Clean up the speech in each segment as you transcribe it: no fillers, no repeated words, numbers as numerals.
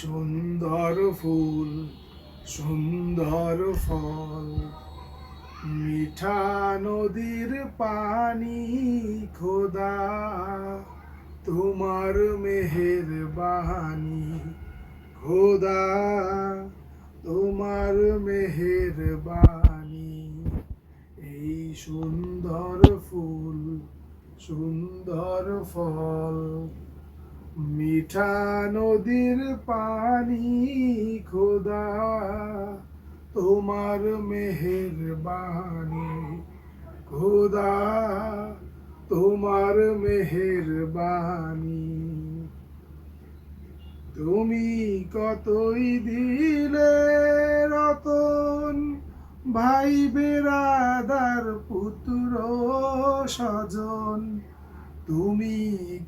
সুন্দর ফুল সুন্দর ফল, মিঠা নদীর পানি খোদা তোমার মেহেরবানি, খোদা তোমার মেহেরবানি। এই সুন্দর ফুল সুন্দর ফল, মিঠা নদীর পানি খোদা তোমার মেহেরবানি, খোদা তোমার মেহেরবানি। তুমি কতই দিলে রতন, ভাই বেরাদার পুত্র স্বজন। তুমি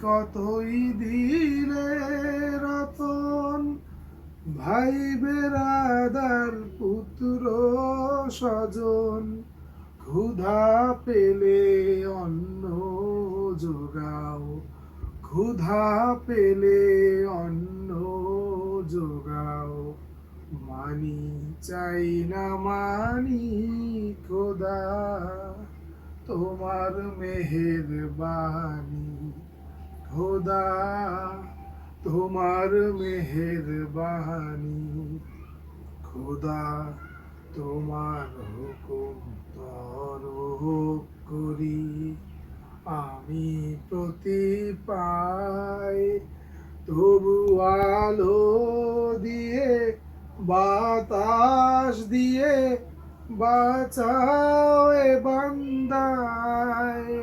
কতই দিলে রতন, ভাই বেরাদার পুত্র স্বজন। ক্ষুধা পেলে অন্ন যোগাও, ক্ষুধা পেলে অন্ন যোগাও। মানি চাই না মানি খোদা তোমার মেহেরবানি, খোদা তোমার মেহেরবানি। খোদা তোমার হুকুম তরক করি, আমি প্রতি পাই। তবু আলো দিয়ে বাতাস দিয়ে বাঁচাও এ বান্দায়।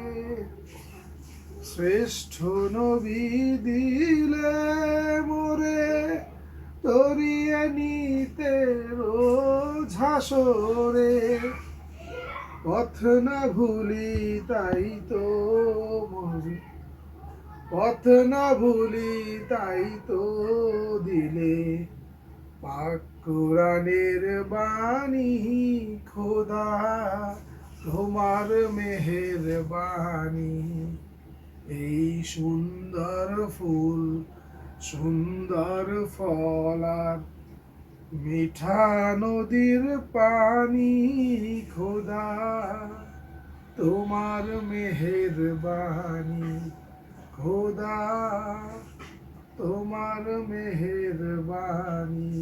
শ্রেষ্ঠ নবী দিলে মোরে তরিয়ে নিতে রোজ হাসরে। পথ না ভুলি তাই তো মরি, পথ না ভুলি তাই তো দিলে পাক কোরআনের বাণী। খোদা তোমার মেহেরবানি। এই সুন্দর ফুল সুন্দর ফল আর মিঠা নদীর পানি খোদা তোমার মেহেরবানি, খোদা তোমার মেহেরবানি।